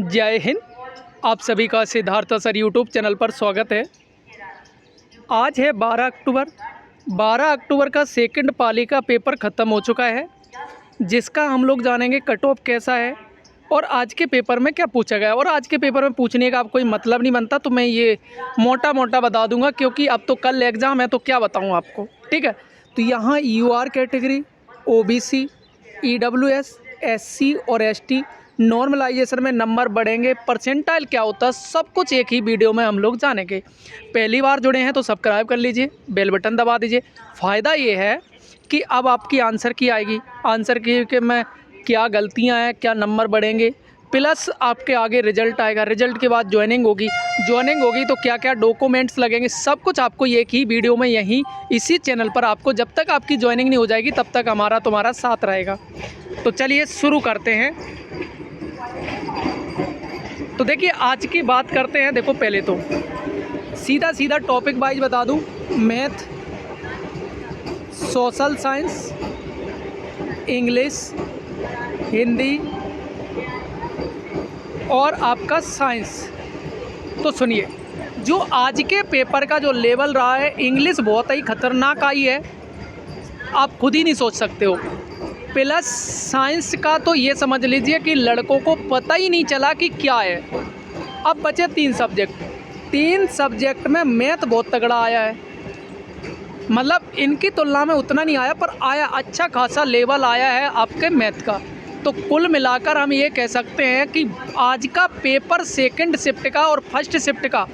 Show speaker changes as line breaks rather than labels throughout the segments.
जय हिंद। आप सभी का सिद्धार्थ सर यूट्यूब चैनल पर स्वागत है। आज है 12 अक्टूबर। 12 अक्टूबर का सेकंड पाली का पेपर ख़त्म हो चुका है, जिसका हम लोग जानेंगे कट ऑफ कैसा है और आज के पेपर में क्या पूछा गया। और आज के पेपर में पूछने का कोई मतलब नहीं बनता, तो मैं ये मोटा मोटा बता दूंगा, क्योंकि अब तो कल एग्ज़ाम है तो क्या बताऊँ आपको। ठीक है, तो यहाँ UR category, OBC, EWS, SC और एसटी नॉर्मलाइजेशन में नंबर बढ़ेंगे, परसेंटाइल क्या होता है, सब कुछ एक ही वीडियो में हम लोग जानेंगे। पहली बार जुड़े हैं तो सब्सक्राइब कर लीजिए, बेल बटन दबा दीजिए। फ़ायदा ये है कि अब आपकी आंसर की आएगी, आंसर की कि मैं क्या गलतियां हैं, क्या नंबर बढ़ेंगे, प्लस आपके आगे रिजल्ट आएगा, रिजल्ट के बाद ज्वाइनिंग होगी तो क्या क्या डॉक्यूमेंट्स लगेंगे, सब कुछ आपको एक ही वीडियो में यहीं इसी चैनल पर आपको, जब तक आपकी ज्वाइनिंग नहीं हो जाएगी तब तक हमारा तुम्हारा साथ रहेगा। तो चलिए शुरू करते हैं। तो देखिए आज की बात करते हैं। देखो पहले तो सीधा सीधा टॉपिक वाइज बता दूं, math, social science, English, Hindi और आपका साइंस। तो सुनिए, जो आज के पेपर का जो लेवल रहा है, इंग्लिश बहुत ही खतरनाक आई है, आप खुद ही नहीं सोच सकते हो। प्लस साइंस का तो ये समझ लीजिए कि लड़कों को पता ही नहीं चला कि क्या है। अब बचे 3 सब्जेक्ट, 3 सब्जेक्ट में मैथ बहुत तगड़ा आया है, मतलब इनकी तुलना में उतना नहीं आया पर आया, अच्छा खासा लेवल आया है आपके मैथ का। तो कुल मिलाकर हम ये कह सकते हैं कि आज का पेपर सेकंड शिफ्ट का और फर्स्ट शिफ्ट का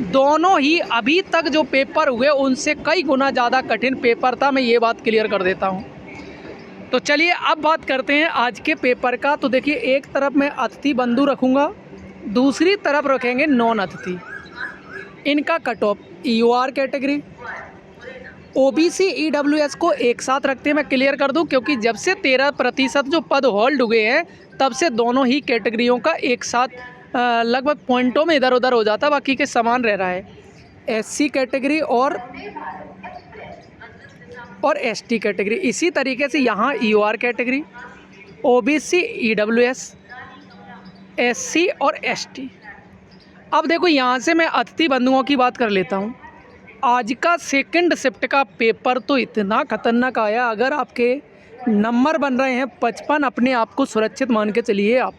दोनों ही अभी तक जो पेपर हुए उनसे कई गुना ज़्यादा कठिन पेपर था। मैं ये बात क्लियर कर देता हूँ। तो चलिए अब बात करते हैं आज के पेपर का। तो देखिए, एक तरफ मैं अतिथि बंधु रखूँगा, दूसरी तरफ रखेंगे नॉन अतिथि। इनका cut off UR category, OBC, EWS को एक साथ रखते हैं। मैं क्लियर कर दूं, क्योंकि जब से 13% जो पद होल्ड हुए हैं तब से दोनों ही कैटेगरियों का एक साथ लगभग पॉइंटों में इधर उधर हो जाता, बाकी के समान रह रहा है। एससी कैटेगरी और एसटी कैटेगरी, इसी तरीके से यहाँ UR category, OBC, EWS, SC और एसटी। अब देखो यहाँ से मैं अतिथि बंधुओं की बात कर लेता हूँ। आज का सेकंड शिफ्ट का पेपर तो इतना खतरनाक आया, अगर आपके नंबर बन रहे हैं 55, अपने आप को सुरक्षित मान के चलिए आप।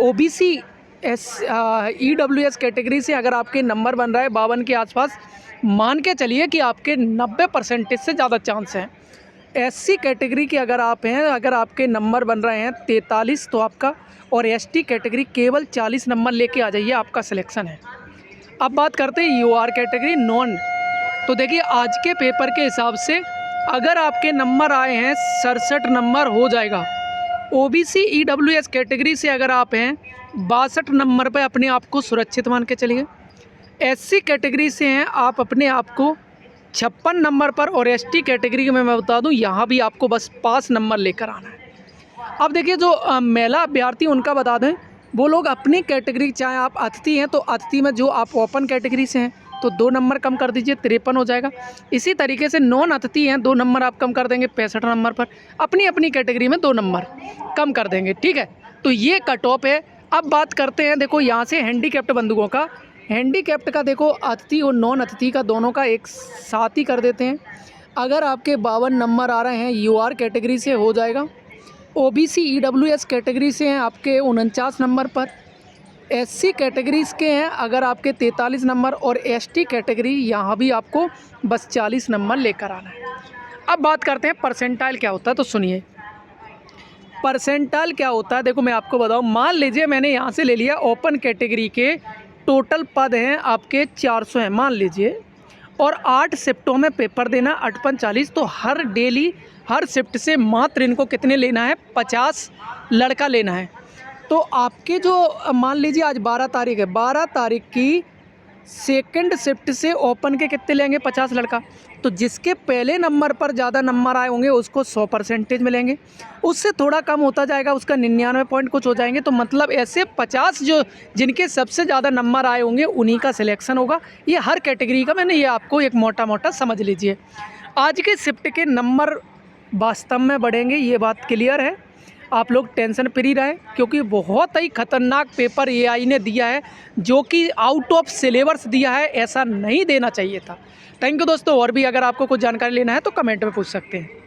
ओबीसी, ईडब्ल्यूएस कैटेगरी से अगर आपके नंबर बन रहा है 52 के आसपास, मान के चलिए कि आपके 90% से ज़्यादा चांस हैं। एससी कैटेगरी के अगर आप हैं, अगर आपके नंबर बन रहे हैं 43 तो आपका, और एसटी कैटेगरी केवल 40 नंबर लेके आ जाइए, आपका सिलेक्शन है। अब बात करते हैं यूआर कैटेगरी नॉन। तो देखिए आज के पेपर के हिसाब से अगर आपके नंबर आए हैं 67 नंबर हो जाएगा। ओबीसी, ईडब्ल्यूएस कैटेगरी से अगर आप हैं 62 नंबर पे अपने आप को सुरक्षित मान के चलिए। एससी कैटेगरी से हैं आप अपने आप को 56 नंबर पर, और एसटी कैटेगरी में मैं बता दूं यहाँ भी आपको बस 5 नंबर लेकर आना है। अब देखिए जो महिला अभ्यर्थी उनका बता दें, वो लोग अपनी कैटेगरी, चाहे आप अतिथि हैं तो अतिथि में जो आप ओपन कैटेगरी से हैं तो 2 नंबर कम कर दीजिए, 53 हो जाएगा। इसी तरीके से नॉन अतिथि हैं, 2 नंबर आप कम कर देंगे, 65 नंबर पर। अपनी अपनी कैटेगरी में 2 नंबर कम कर देंगे, ठीक है। तो ये कट ऑफ है। अब बात करते हैं, देखो यहाँ से हैंडीकैप्ट बंधुओं का। हैंडीकैप्ट का देखो अतिथि और नॉन अतिथि का दोनों का एक साथ ही कर देते हैं। अगर आपके 52 नंबर आ रहे हैं यूआर कैटेगरी से हो जाएगा। ओबीसी, ईडब्ल्यूएस कैटेगरी से हैं आपके 49 नंबर पर। एससी कैटेगरीज के हैं अगर आपके 43 नंबर, और एसटी कैटेगरी यहाँ भी आपको बस 40 नंबर लेकर आना है। अब बात करते हैं परसेंटाइल क्या होता है। तो सुनिए, परसेंटाइल क्या होता है, देखो मैं आपको बताऊँ। मान लीजिए मैंने यहाँ से ले लिया ओपन कैटेगरी के टोटल पद हैं आपके 400 हैं मान लीजिए, और 8 शिफ्टों में पेपर देना 8×5 = 40। तो हर डेली हर शिफ्ट से मात्र इनको कितने लेना है, 50 लड़का लेना है। तो आपके जो मान लीजिए आज 12 तारीख है, 12 तारीख की सेकंड शिफ्ट से ओपन के कितने लेंगे, 50 लड़का। तो जिसके पहले नंबर पर ज़्यादा नंबर आए होंगे उसको 100% मिलेंगे, उससे थोड़ा कम होता जाएगा, उसका 99 पॉइंट कुछ हो जाएंगे। तो मतलब ऐसे 50 जो जिनके सबसे ज़्यादा नंबर आए होंगे उन्हीं का सिलेक्शन होगा। ये हर कैटेगरी का, मैंने ये आपको एक मोटा मोटा समझ लीजिए। आज के शिफ्ट के नंबर वास्तव में बढ़ेंगे, ये बात क्लियर है। आप लोग टेंशन फ्री रहें, क्योंकि बहुत ही खतरनाक पेपर एआई ने दिया है, जो कि आउट ऑफ सिलेबस दिया है, ऐसा नहीं देना चाहिए था। थैंक यू दोस्तों। और भी अगर आपको कुछ जानकारी लेना है तो कमेंट में पूछ सकते हैं।